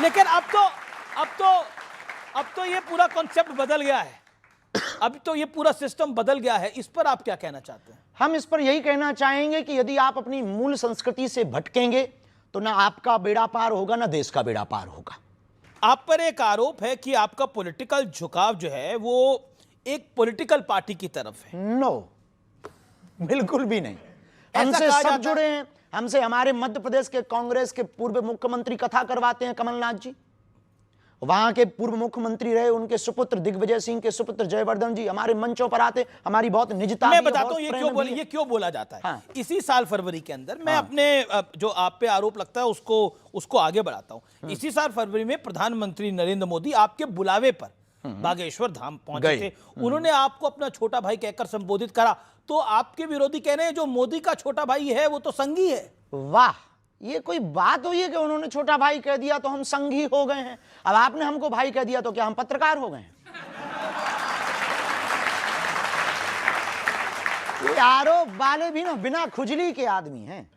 लेकिन अब तो ये पूरा कॉन्सेप्ट बदल गया है, अब तो ये पूरा सिस्टम बदल गया है। इस पर आप क्या कहना चाहते हैं? हम इस पर यही कहना चाहेंगे कि यदि आप अपनी मूल संस्कृति से भटकेंगे तो ना आपका बेड़ा पार होगा ना देश का बेड़ा पार होगा। आप पर एक आरोप है कि आपका पॉलिटिकल झुकाव जो है वो एक पॉलिटिकल पार्टी की तरफ है। नो, बिल्कुल भी नहीं। हमसे सब जुड़े हैं। हमसे हमारे मध्य प्रदेश के कांग्रेस के पूर्व मुख्यमंत्री कथा करवाते हैं, कमलनाथ जी। वहां के पूर्व मुख्यमंत्री रहे, उनके सुपुत्र दिग्विजय सिंह के सुपुत्र जयवर्धन जी हमारे मंचों पर आते। हमारी बहुत निजता। मैं बताता हूं ये क्यों बोला जाता है। हाँ। इसी साल फरवरी के अंदर मैं अपने जो आप पे आरोप लगता है उसको आगे बढ़ाता हूं। इसी साल फरवरी में प्रधानमंत्री नरेंद्र मोदी आपके बुलावे पर बागेश्वर धाम पहुंचे थे। उन्होंने आपको अपना छोटा भाई कहकर संबोधित करा। तो आपके विरोधी कह रहे हैं जो मोदी का छोटा भाई है वो तो संघी है। वाह, ये कोई बात हुई है कि उन्होंने छोटा भाई कह दिया तो हम संघी हो गए हैं? अब आपने हमको भाई कह दिया तो क्या हम पत्रकार हो गए हैं? ये आरोप वाले भी ना बिना खुजली के आदमी हैं।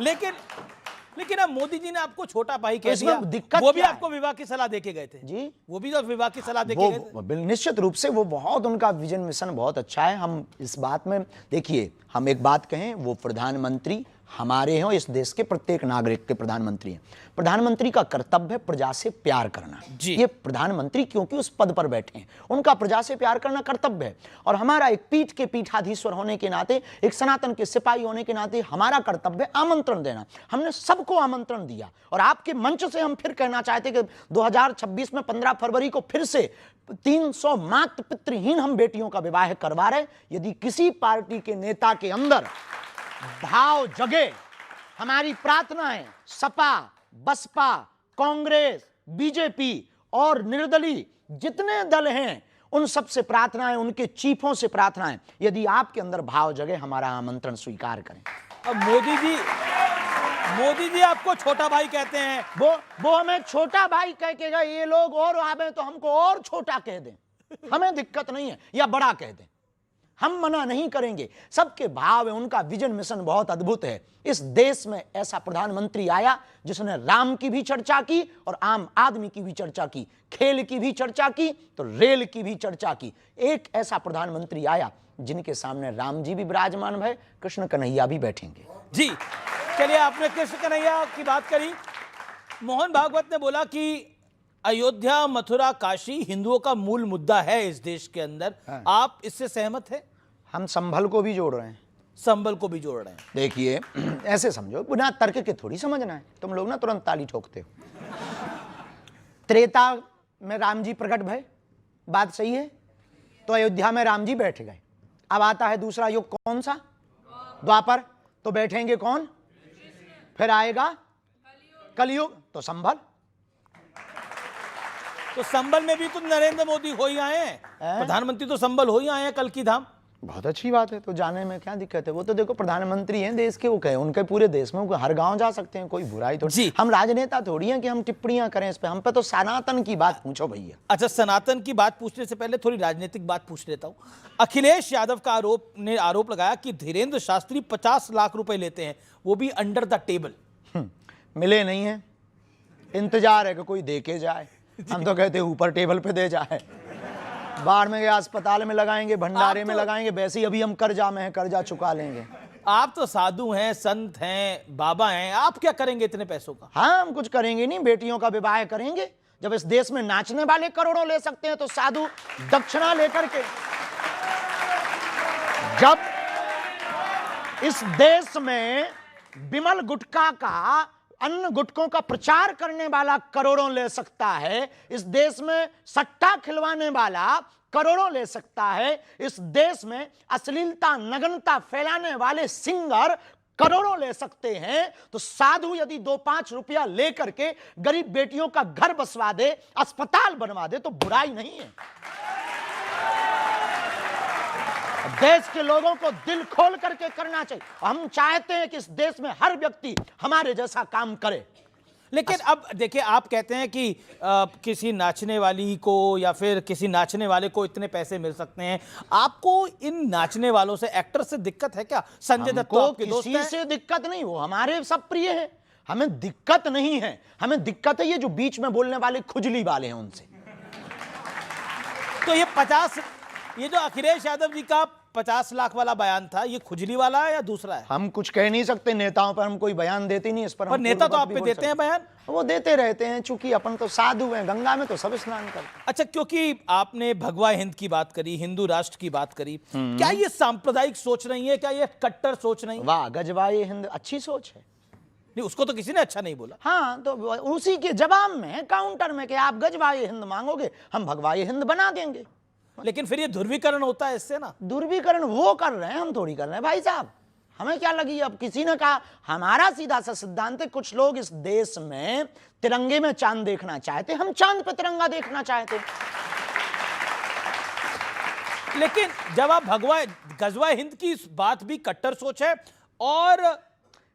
लेकिन अब मोदी जी ने आपको छोटा भाई कह इसमें दिया, दिक्कत वो भी क्या आपको विवाह की सलाह देके गए थे जी। वो भी तो विवाह की सलाह देके गए थे। निश्चित रूप से वो बहुत, उनका विजन मिशन बहुत अच्छा है। हम इस बात में, देखिए, हम एक बात कहें, वो प्रधानमंत्री हमारे हैं और इस देश के प्रत्येक नागरिक के प्रधानमंत्री हैं। प्रधानमंत्री का कर्तव्य है प्रजा से प्यार करना। ये प्रधानमंत्री क्योंकि उस पद पर बैठे हैं, उनका प्रजा से प्यार करना कर्तव्य है। और हमारा एक पीठ के पीठाधीश्वर होने के नाते, एक सनातन के सिपाही होने के नाते हमारा कर्तव्य आमंत्रण देना। हमने सबको आमंत्रण दिया और आपके मंच से हम फिर कहना चाहते कि 2026 में 15 फरवरी को फिर से 300 मातृ पितृहीन हम बेटियों का विवाह करवा रहे। यदि किसी पार्टी के नेता के अंदर भाव जगे, हमारी प्रार्थना है सपा, बसपा, कांग्रेस, बीजेपी और निर्दलीय जितने दल हैं उन सब से प्रार्थना है, उनके चीफों से प्रार्थना है, यदि आपके अंदर भाव जगे हमारा आमंत्रण स्वीकार करें। अब मोदी जी आपको छोटा भाई कहते हैं। वो हमें छोटा भाई कह के गए, ये लोग और आवे तो हमको और छोटा कह दें, हमें दिक्कत नहीं है, या बड़ा कह दें, हम मना नहीं करेंगे। सबके भाव है, उनका विजन मिशन बहुत अद्भुत है। इस देश में ऐसा प्रधानमंत्री आया जिसने राम की भी चर्चा की और आम आदमी की भी चर्चा की, खेल की भी चर्चा की तो रेल की भी चर्चा की। एक ऐसा प्रधानमंत्री आया जिनके सामने राम जी भी विराजमान भय, कृष्ण कन्हैया भी बैठेंगे। जी चलिए, आपने कृष्ण कन्हैया की बात करी। मोहन भागवत ने बोला कि अयोध्या, मथुरा, काशी हिंदुओं का मूल मुद्दा है इस देश के अंदर। आप इससे सहमत हैं? हम संभल को भी जोड़ रहे हैं, संभल को भी जोड़ रहे हैं। देखिए, ऐसे समझो, बिना तर्क के थोड़ी समझना है। तुम लोग ना तुरंत ताली ठोकते हो। त्रेता में राम जी प्रकट भय, बात सही है, तो अयोध्या में राम जी बैठ गए। अब आता है दूसरा युग, कौन सा? द्वापर, तो बैठेंगे कौन? फिर आएगा कलयुग, तो संभल। तो संभल में भी तो नरेंद्र मोदी हो ही आए हैं, प्रधानमंत्री तो संभल हो ही आए हैं, कल की धाम। बहुत अच्छी बात है, तो जाने में क्या दिक्कत है? वो तो देखो प्रधानमंत्री हैं देश के, वो कहे उनके पूरे देश में, वो हर गांव जा सकते हैं, कोई बुराई तो जी। हम राजनेता थोड़ी हैं कि हम टिप्पणियां करें इस पे। हम पे तो सनातन की बात पूछो भैया। अच्छा, सनातन की बात पूछने से पहले थोड़ी राजनीतिक बात पूछ लेता हूं। अखिलेश यादव का आरोप लगाया कि धीरेन्द्र शास्त्री 50 लाख रुपए लेते हैं, वो भी अंडर द टेबल। मिले नहीं है, इंतजार है कि कोई दे के जाए। हम तो कहते ऊपर टेबल पे दे जाए, बाढ़ में गए अस्पताल में लगाएंगे, भंडारे में लगाएंगे, वैसे ही अभी हम कर्जा में हैं, कर्जा चुका लेंगे। आप तो साधु हैं, संत हैं, बाबा हैं, आप क्या करेंगे इतने पैसों का? हाँ, हम कुछ करेंगे नहीं, बेटियों का विवाह करेंगे। जब इस देश में नाचने वाले करोड़ों ले सकते हैं तो साधु दक्षिणा लेकर के, जब इस देश में विमल गुटखा का, अन्य गुटकों का प्रचार करने वाला करोड़ों ले सकता है, इस देश में सट्टा खिलवाने वाला करोड़ों ले सकता है, इस देश में अश्लीलता, नग्नता फैलाने वाले सिंगर करोड़ों ले सकते हैं, तो साधु यदि 2-5 रुपया लेकर के गरीब बेटियों का घर बसवा दे, अस्पताल बनवा दे, तो बुराई नहीं है। देश के लोगों को दिल खोल करके करना चाहिए। हम चाहते हैं कि इस देश में हर व्यक्ति हमारे जैसा काम करे। लेकिन अब देखिए, आप कहते हैं कि किसी नाचने वाली को या फिर किसी नाचने वाले को इतने पैसे मिल सकते हैं। आपको इन नाचने वालों से, एक्टर से दिक्कत है क्या? संजय दत्त तो आपके दोस्त हैं। किसी से दिक्कत नहीं, वो हमारे सब प्रिय हैं। हमें दिक्कत नहीं है, हमें दिक्कत है ये जो बीच में बोलने वाले खुजली वाले हैं उनसे। तो ये जो अखिलेश यादव जी का 50 लाख वाला बयान था, ये खुजली वाला है या दूसरा है? हम कुछ कह नहीं सकते, नेताओं पर हम कोई बयान देते नहीं, इस पर पर नेता तो आप पे देते हैं बयान। वो देते रहते हैं, चूंकि अपन तो साधु हैं, गंगा में तो सब स्नान करते हैं। अच्छा, क्योंकि आपने भगवा हिंद की बात करी, हिंदू राष्ट्र की बात करी, क्या ये सांप्रदायिक सोच नहीं है? क्या ये कट्टर सोच नहीं है? वाह, गजवाए हिंद अच्छी सोच है। नहीं, उसको तो किसी ने अच्छा नहीं बोला। हाँ, तो उसी के जवाब में काउंटर में कि आप गजवाए हिंद मांगोगे, हम भगवाए हिंद बना देंगे। लेकिन फिर ये ध्रुवीकरण होता है इससे ना। ध्रुवीकरण वो कर रहे हैं, हम थोड़ी कर रहे हैं भाई साहब। हमें क्या लगी? अब किसी ने कहा, हमारा सीधा सा सिद्धांत है, कुछ लोग इस देश में तिरंगे में चांद देखना चाहते, हम चांद पे तिरंगा देखना चाहते। लेकिन जब आप गजवा हिंद की बात भी कट्टर सोच है, और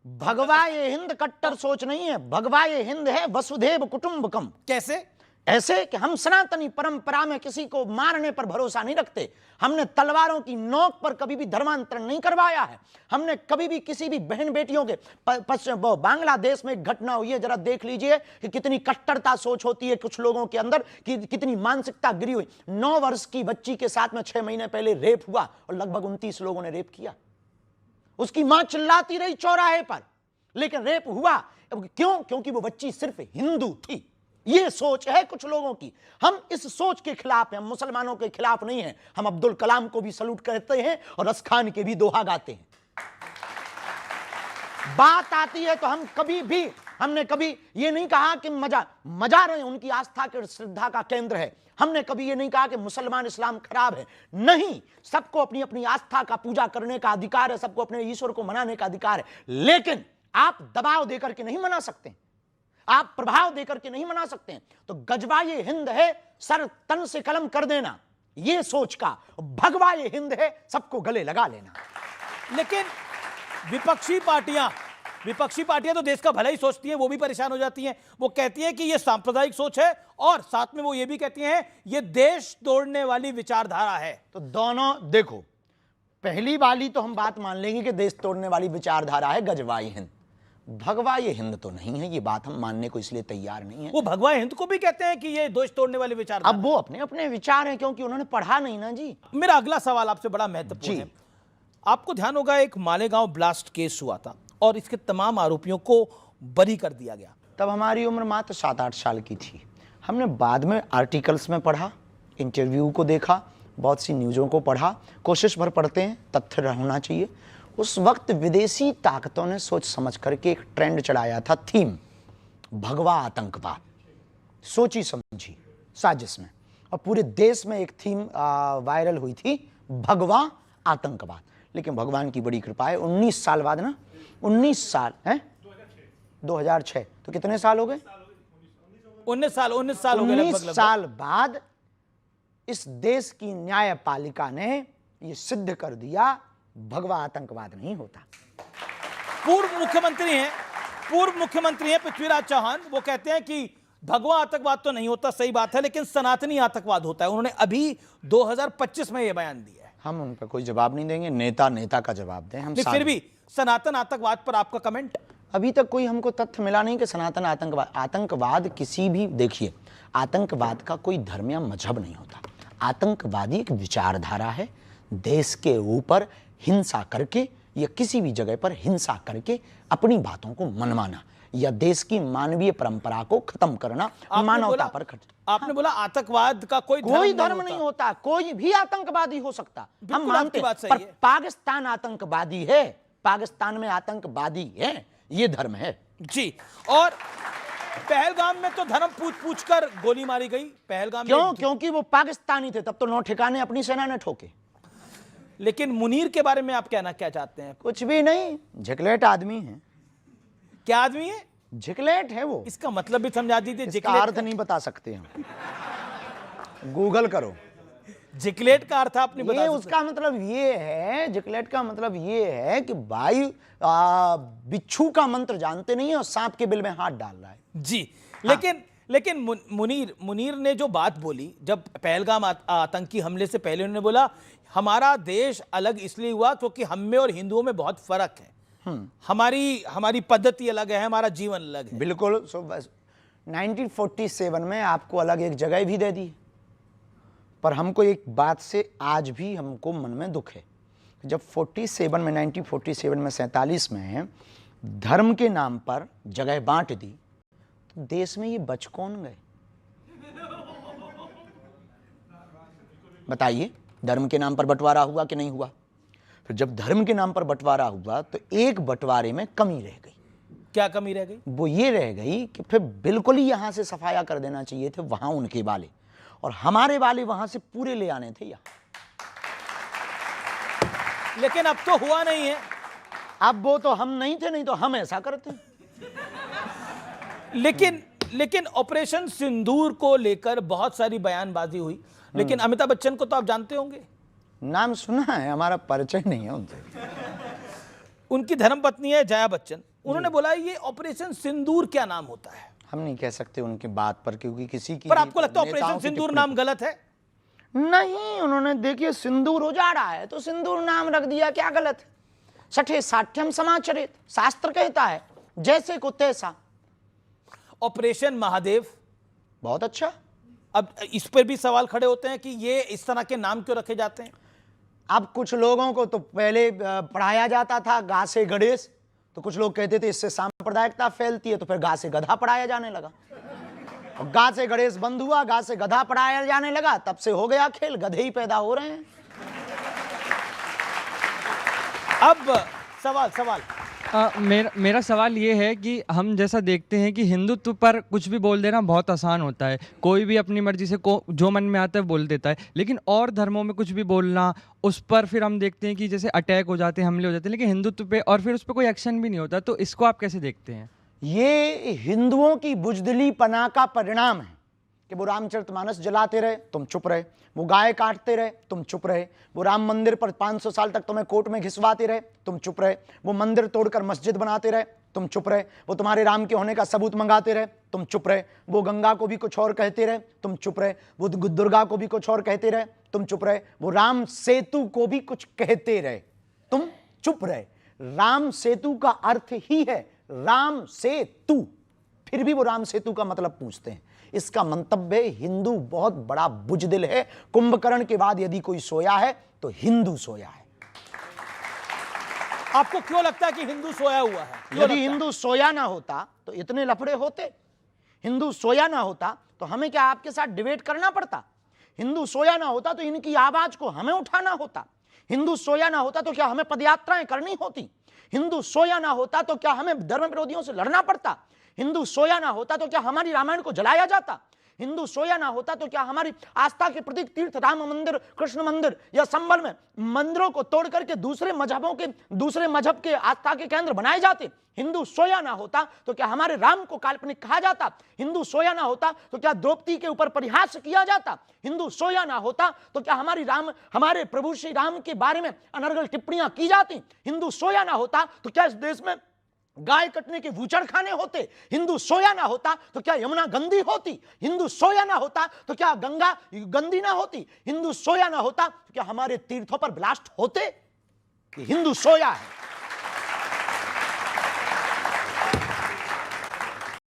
भगवा ये हिंद कट्टर सोच नहीं है, भगवा ये हिंद है वसुधैव कुटुंबकम। कैसे? ऐसे कि हम सनातनी परंपरा में किसी को मारने पर भरोसा नहीं रखते, हमने तलवारों की नोक पर कभी भी धर्मांतरण नहीं करवाया है, हमने कभी भी किसी भी बहन बेटियों के बांग्लादेश में एक घटना हुई है, जरा देख लीजिए कि कितनी कट्टरता सोच होती है कुछ लोगों के अंदर, कि कितनी मानसिकता गिरी हुई। 9 वर्ष की बच्ची के साथ में 6 महीने पहले रेप हुआ और लगभग 29 लोगों ने रेप किया। उसकी मां चिल्लाती रही चौराहे पर, लेकिन रेप हुआ। क्यों? क्योंकि वो बच्ची सिर्फ हिंदू थी। ये सोच है कुछ लोगों की। हम इस सोच के खिलाफ हैं, हम मुसलमानों के खिलाफ नहीं हैं। हम अब्दुल कलाम को भी सलूट करते हैं और रस खान के भी दोहा गाते हैं। बात आती है तो हमने कभी ये नहीं कहा कि मजा रहे, उनकी आस्था के श्रद्धा का केंद्र है। हमने कभी ये नहीं कहा कि मुसलमान इस्लाम खराब है, नहीं। सबको अपनी अपनी आस्था का पूजा करने का अधिकार है, सबको अपने ईश्वर को मनाने का अधिकार है, लेकिन आप दबाव देकर के नहीं मना सकते, आप प्रभाव देकर के नहीं मना सकते। तो गजवाए हिंद है सर तन से कलम कर देना, ये सोच का। भगवाए हिंद है सबको गले लगा लेना। लेकिन विपक्षी पार्टियां तो देश का भला ही सोचती हैं, वो भी परेशान हो जाती हैं। वो कहती हैं कि ये सांप्रदायिक सोच है, और साथ में वो ये भी कहती हैं ये देश तोड़ने वाली विचारधारा है। तो दोनों देखो, पहली वाली तो हम बात मान लेंगे कि देश तोड़ने वाली विचारधारा है गजवाए हिंद। भगवाए हिंद तो नहीं है, ये बात हम मानने को इसलिए तैयार नहीं है। वो भगवाए हिंद को भी कहते हैं कि ये देश तोड़ने वाले विचार। अब वो अपने अपने विचार हैं, क्योंकि उन्होंने पढ़ा नहीं ना जी। मेरा अगला सवाल आपसे बड़ा महत्वपूर्ण है। आपको ध्यान होगा, एक मालेगांव ब्लास्ट केस हुआ था और इसके तमाम आरोपियों को बरी कर दिया गया। तब हमारी उम्र मात्र 7-8 साल की थी। हमने बाद में आर्टिकल्स में पढ़ा, इंटरव्यू को देखा, बहुत सी न्यूज़ों को पढ़ा, कोशिश भर पढ़ते हैं, तथ्य होना चाहिए। उस वक्त विदेशी ताकतों ने सोच समझ करके एक ट्रेंड चलाया था, थीम भगवा आतंकवाद, सोची समझी साजिश में, और पूरे देश में एक थीम वायरल हुई थी, भगवा आतंकवाद। लेकिन भगवान की बड़ी कृपा है, 19 साल बाद ना, 19 साल है 2006, तो कितने साल हो गए? 19 साल हो गए। 19 साल बाद इस देश की न्यायपालिका ने यह सिद्ध कर दिया, भगवा आतंकवाद नहीं होता। पूर्व मुख्यमंत्री हैं पृथ्वीराज चौहान, वो कहते हैं कि भगवा आतंकवाद तो नहीं होता, सही बात है, लेकिन सनातनी आतंकवाद होता है। उन्होंने अभी 2025 में यह बयान दिया है। हम उन पर कोई जवाब नहीं देंगे, नेता का जवाब दें। हम फिर भी सनातन आतंकवाद पर आपका कमेंट? अभी तक कोई हमको तथ्य मिला नहीं कि सनातन आतंकवाद किसी भी, देखिए, आतंकवाद का कोई धर्म या मजहब नहीं होता। आतंकवादी एक विचारधारा है, देश के ऊपर हिंसा करके या किसी भी जगह पर हिंसा करके अपनी बातों को मनवाना या देश की मानवीय परंपरा को खत्म करना, मानवता पर आपने बोला आतंकवाद का कोई धर्म नहीं होता, कोई भी आतंकवादी हो सकता, हम मानते हैं, पर पाकिस्तान आतंकवादी है, पाकिस्तान में आतंकवादी है, ये धर्म है जी। और पहलगाम में तो धर्म पूछ कर गोली मारी गई। पहलगाम क्यों? क्योंकि वो पाकिस्तानी थे, तब तो 9 ठिकाने अपनी सेना ने ठोके। लेकिन मुनीर के बारे में आप कहना क्या चाहते हैं? कुछ भी नहीं, झिकलेट आदमी है। क्या आदमी है? झिकलेट है वो। इसका मतलब भी समझा दीजिए। इसका अर्थ नहीं बता सकते हम, गूगल करो। झिकलेट का अर्थ आपने बता? उसका मतलब ये है, झिकलेट का मतलब ये है कि भाई बिच्छू का मंत्र जानते नहीं है और सांप के बिल में हाथ डाल रहा है जी। लेकिन मुनीर ने जो बात बोली, जब पहलगाम आतंकी हमले से पहले उन्होंने बोला हमारा देश अलग इसलिए हुआ क्योंकि हम में और हिंदुओं में बहुत फर्क है। हमारी हमारी पद्धति अलग है, हमारा जीवन अलग है। बिल्कुल। सो बस 1947 में आपको अलग एक जगह भी दे दी, पर हमको एक बात से आज भी हमको मन में दुख है। जब 1947 में 47 में धर्म के नाम पर जगह बांट दी, तो देश में ये बच कौन गए? बताइए, धर्म के नाम पर बंटवारा हुआ कि नहीं हुआ? फिर जब धर्म के नाम पर बंटवारा हुआ तो एक बंटवारे में कमी रह गई। क्या कमी रह गई? वो ये रह गई कि फिर बिल्कुल ही यहां से सफाया कर देना चाहिए थे वहां उनके वाले, और हमारे वाले वहां से पूरे ले आने थे यहाँ। लेकिन अब तो हुआ नहीं है। अब वो तो हम नहीं थे, नहीं तो हम ऐसा करते। लेकिन ऑपरेशन सिंदूर को लेकर बहुत सारी बयानबाजी हुई, लेकिन अमिताभ बच्चन को तो आप जानते होंगे। नाम सुना है, हमारा परिचय नहीं है उनसे। उनकी धर्मपत्नी है जया बच्चन, उन्होंने बोला ये ऑपरेशन सिंदूर क्या नाम होता है? हम नहीं कह सकते उनकी बात पर, क्योंकि किसी की। पर आपको लगता है ऑपरेशन सिंदूर नाम गलत है? नहीं, उन्होंने देखिए सिंदूर उजाड़ा है तो सिंदूर नाम रख दिया, क्या गलत है? सठे साठ्यम समाचरित, शास्त्र कहता है जैसे को तैसा। ऑपरेशन महादेव बहुत अच्छा। अब इस पर भी सवाल खड़े होते हैं कि ये इस तरह के नाम क्यों रखे जाते हैं? अब कुछ लोगों को तो पहले पढ़ाया जाता था गा से गणेश, तो कुछ लोग कहते थे इससे सांप्रदायिकता फैलती है, तो फिर गा से गधा पढ़ाया जाने लगा। और गा से गणेश बंद हुआ, गा से गधा पढ़ाया जाने लगा, तब से हो गया खेल, गधे ही पैदा हो रहे हैं। अब सवाल मेरा सवाल ये है कि हम जैसा देखते हैं कि हिंदुत्व पर कुछ भी बोल देना बहुत आसान होता है, कोई भी अपनी मर्जी से जो मन में आता है बोल देता है, लेकिन और धर्मों में कुछ भी बोलना, उस पर फिर हम देखते हैं कि जैसे अटैक हो जाते हैं, हमले हो जाते हैं, लेकिन हिंदुत्व पे और फिर उस पर कोई एक्शन भी नहीं होता। तो इसको आप कैसे देखते हैं? ये हिंदुओं की बुजदिली पना का परिणाम है कि वो रामचरितमानस जलाते रहे, तुम चुप रहे, वो गाय काटते रहे, तुम चुप रहे, वो राम मंदिर पर 500 साल तक तुम्हें कोर्ट में घिसवाते रहे, तुम चुप रहे, वो मंदिर तोड़कर मस्जिद बनाते रहे, तुम चुप रहे, वो तुम्हारे राम के होने का सबूत मंगाते रहे, तुम चुप रहे, वो गंगा को भी कुछ और कहते रहे, तुम चुप रहे, वो दुर्गा को भी कुछ और कहते रहे, तुम चुप रहे, वो राम सेतु को भी कुछ कहते रहे, तुम चुप रहे। राम सेतु का अर्थ ही है राम सेतु, फिर भी वो राम सेतु का मतलब पूछते हैं। इसका मंतव्य हिंदू बहुत बड़ा बुजदिल है। कुंभकर्ण के बाद यदि कोई सोया है तो हिंदू सोया है। आपको क्यों लगता है कि हिंदू सोया हुआ है? यदि हिंदू सोया ना होता तो इतने लफड़े होते? हिंदू सोया ना होता तो हमें क्या आपके साथ डिबेट करना पड़ता? हिंदू सोया ना होता तो इनकी आवाज को हमें उठाना होता? हिंदू सोया ना होता तो क्या हमें पदयात्राएं करनी होती? हिंदू सोया ना होता तो क्या हमें धर्म विरोधियों से लड़ना पड़ता? हिंदू सोया ना होता तो क्या हमारी रामायण को जलाया जाता? हिंदू सोया ना होता तो क्या हमारी आस्था के प्रतीक तीर्थ राम मंदिर, कृष्ण मंदिर या संबल में मंदिरों को तोड़ करके दूसरे मजहब के आस्था के केंद्र बनाए जाते? हिंदू सोया ना होता तो क्या हमारे राम को काल्पनिक कहा जाता? हिंदू सोया ना होता तो क्या द्रौपदी के ऊपर परिहास किया जाता? हिंदू सोया ना होता तो क्या हमारे प्रभु श्री राम के बारे में अनर्गल टिप्पणियां की जाती? हिंदू सोया ना होता तो क्या इस देश में गाय कटने के वूचड़ खाने होते? हिंदू सोया ना होता तो क्या यमुना गंदी होती? हिंदू सोया ना होता तो क्या गंगा गंदी ना होती? हिंदू सोया ना होता तो क्या हमारे तीर्थों पर ब्लास्ट होते? हिंदू सोया है।